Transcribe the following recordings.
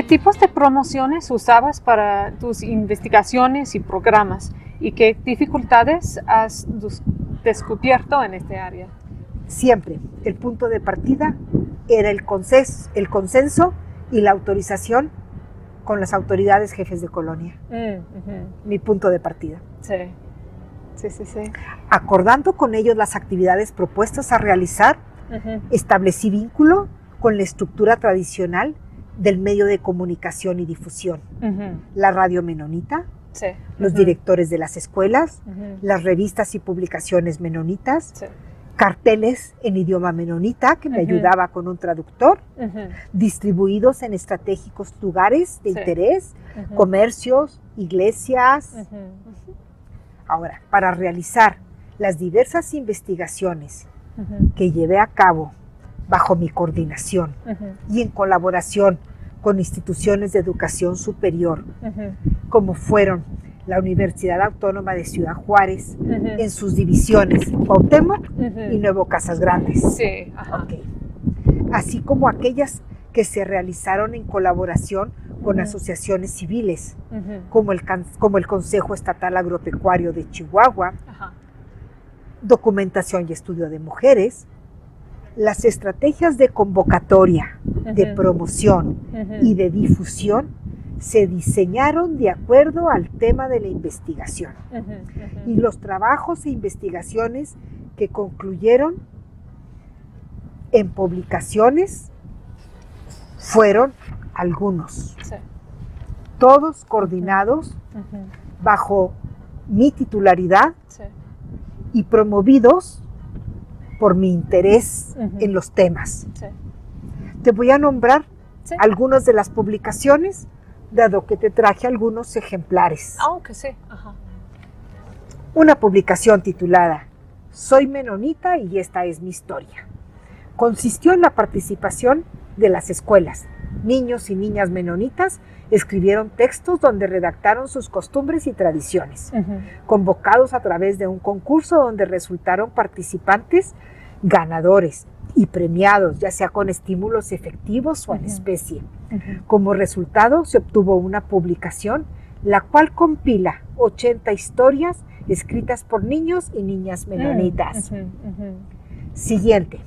¿Qué tipos de promociones usabas para tus investigaciones y programas? ¿Y qué dificultades has descubierto en este área? Siempre el punto de partida era el consenso y la autorización con las autoridades jefes de colonia. Mi punto de partida. Sí. Acordando con ellos las actividades propuestas a realizar, establecí vínculo con la estructura tradicional del medio de comunicación y difusión. La radio menonita, los directores de las escuelas, las revistas y publicaciones menonitas, carteles en idioma menonita que me ayudaba con un traductor, distribuidos en estratégicos lugares de interés, comercios, iglesias. Ahora, para realizar las diversas investigaciones que llevé a cabo bajo mi coordinación y en colaboración con instituciones de educación superior, como fueron la Universidad Autónoma de Ciudad Juárez, en sus divisiones Cuauhtémoc y Nuevo Casas Grandes. Así como aquellas que se realizaron en colaboración con asociaciones civiles, como el Consejo Estatal Agropecuario de Chihuahua, Documentación y Estudio de Mujeres, las estrategias de convocatoria, de promoción y de difusión se diseñaron de acuerdo al tema de la investigación. Y los trabajos e investigaciones que concluyeron en publicaciones fueron algunos, todos coordinados bajo mi titularidad y promovidos por mi interés en los temas. Te voy a nombrar algunas de las publicaciones, dado que te traje algunos ejemplares. Una publicación titulada Soy menonita y esta es mi historia. Consistió en la participación de las escuelas. Niños y niñas menonitas escribieron textos donde redactaron sus costumbres y tradiciones, convocados a través de un concurso donde resultaron participantes ganadores y premiados, ya sea con estímulos efectivos o en especie. Como resultado se obtuvo una publicación, la cual compila 80 historias escritas por niños y niñas menonitas. Siguiente,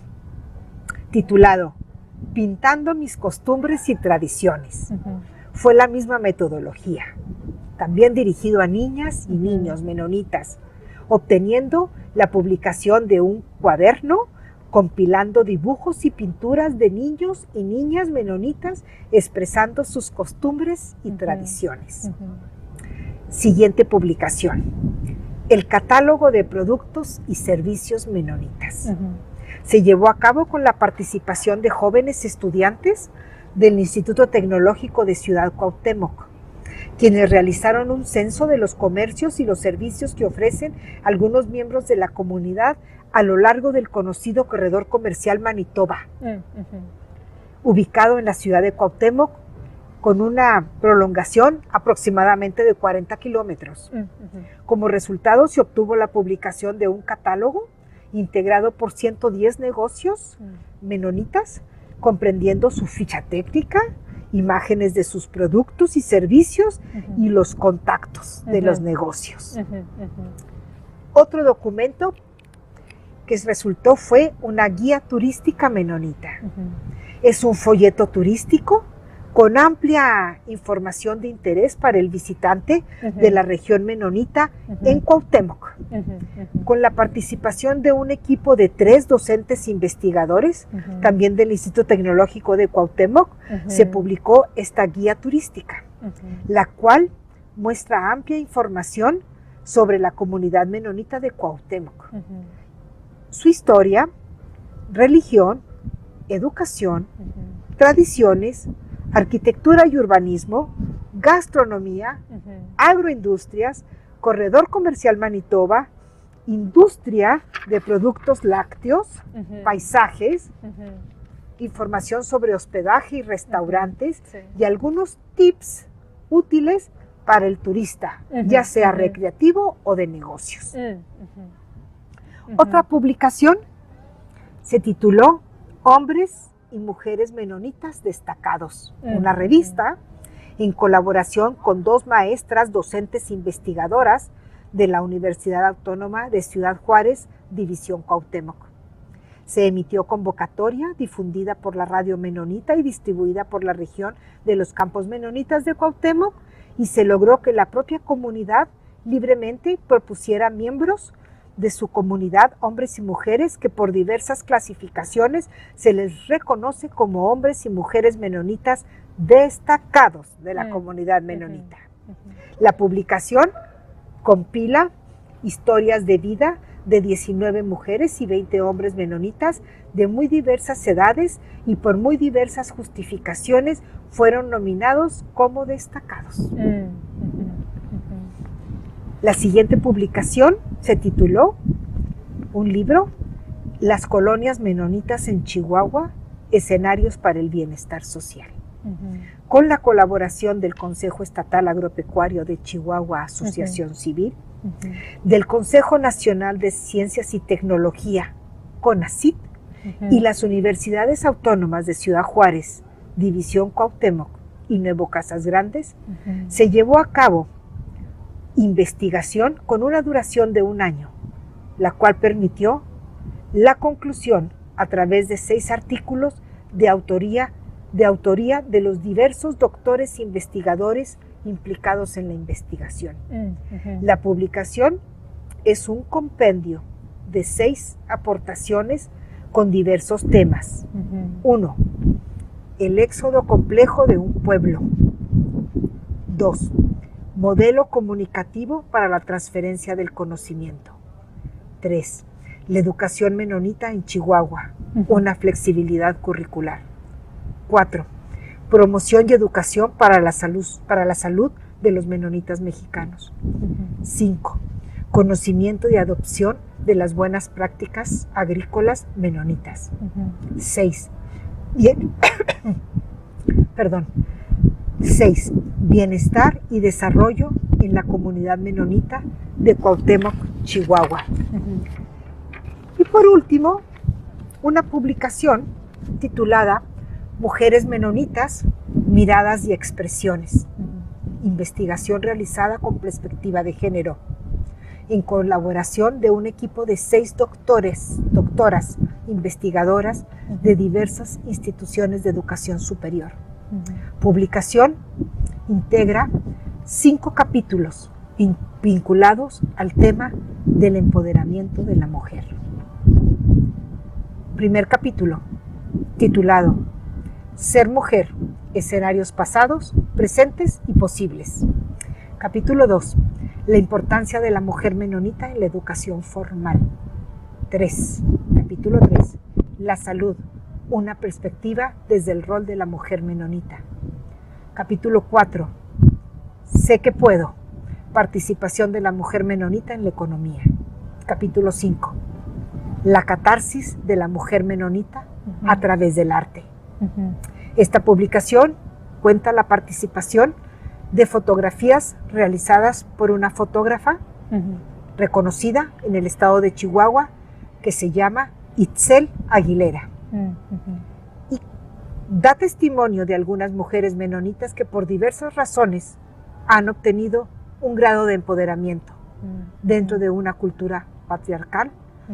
titulado Pintando mis costumbres y tradiciones. Fue la misma metodología, también dirigido a niñas y niños menonitas, obteniendo la publicación de un cuaderno compilando dibujos y pinturas de niños y niñas menonitas expresando sus costumbres y tradiciones. Siguiente publicación, el catálogo de productos y servicios menonitas. Se llevó a cabo con la participación de jóvenes estudiantes del Instituto Tecnológico de Ciudad Cuauhtémoc, quienes realizaron un censo de los comercios y los servicios que ofrecen algunos miembros de la comunidad a lo largo del conocido corredor comercial Manitoba, ubicado en la ciudad de Cuauhtémoc, con una prolongación aproximadamente de 40 kilómetros. Como resultado se obtuvo la publicación de un catálogo integrado por 110 negocios menonitas, comprendiendo su ficha técnica, imágenes de sus productos y servicios y los contactos de los negocios. Otro documento que resultó fue una guía turística menonita. Es un folleto turístico con amplia información de interés para el visitante de la región menonita en Cuauhtémoc, con la participación de un equipo de 3 docentes investigadores, también del Instituto Tecnológico de Cuauhtémoc, se publicó esta guía turística, la cual muestra amplia información sobre la comunidad menonita de Cuauhtémoc, su historia, religión, educación, tradiciones, arquitectura y urbanismo, gastronomía, agroindustrias, corredor comercial Manitoba, industria de productos lácteos, paisajes, información sobre hospedaje y restaurantes y algunos tips útiles para el turista, ya sea recreativo o de negocios. Otra publicación se tituló Hombres y mujeres menonitas destacados, una revista en colaboración con 2 maestras docentes investigadoras de la Universidad Autónoma de Ciudad Juárez, División Cuauhtémoc. Se emitió convocatoria difundida por la Radio Menonita y distribuida por la región de los Campos Menonitas de Cuauhtémoc, y se logró que la propia comunidad libremente propusiera miembros de su comunidad, hombres y mujeres, que por diversas clasificaciones se les reconoce como hombres y mujeres menonitas destacados de la comunidad menonita. La publicación compila historias de vida de 19 mujeres y 20 hombres menonitas de muy diversas edades y por muy diversas justificaciones fueron nominados como destacados. La siguiente publicación se tituló un libro, Las colonias menonitas en Chihuahua, escenarios para el bienestar social. Con la colaboración del Consejo Estatal Agropecuario de Chihuahua, Asociación Civil, del Consejo Nacional de Ciencias y Tecnología, CONACYT, y las Universidades Autónomas de Ciudad Juárez, División Cuauhtémoc y Nuevo Casas Grandes, se llevó a cabo investigación con una duración de 1 año, la cual permitió la conclusión a través de 6 artículos de autoría de los diversos doctores investigadores implicados en la investigación. La publicación es un compendio de 6 aportaciones con diversos temas. 1. El éxodo complejo de un pueblo. 2. Modelo comunicativo para la transferencia del conocimiento. 3. La educación menonita en Chihuahua, una flexibilidad curricular. 4. Promoción y educación para la salud de los menonitas mexicanos. 5. Conocimiento y adopción de las buenas prácticas agrícolas menonitas. 6. 6. Bienestar y desarrollo en la comunidad menonita de Cuauhtémoc, Chihuahua. Y por último, una publicación titulada Mujeres menonitas, miradas y expresiones. Investigación realizada con perspectiva de género, en colaboración de un equipo de 6 doctoras investigadoras de diversas instituciones de educación superior. Publicación integra 5 capítulos vinculados al tema del empoderamiento de la mujer. Primer capítulo, titulado Ser mujer, escenarios pasados, presentes y posibles. Capítulo 2, la importancia de la mujer menonita en la educación formal. Capítulo 3, la salud, una perspectiva desde el rol de la mujer menonita. Capítulo 4, sé que puedo, participación de la mujer menonita en la economía. Capítulo 5, la catarsis de la mujer menonita a través del arte. Esta publicación cuenta la participación de fotografías realizadas por una fotógrafa reconocida en el estado de Chihuahua que se llama Itzel Aguilera. Y da testimonio de algunas mujeres menonitas que por diversas razones han obtenido un grado de empoderamiento dentro de una cultura patriarcal,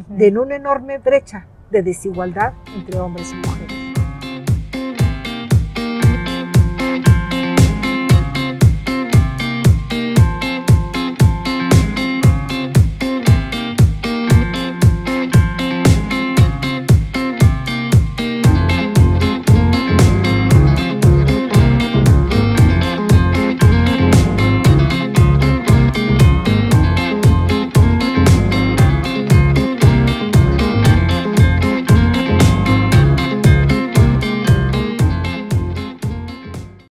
de una enorme brecha de desigualdad entre hombres y mujeres.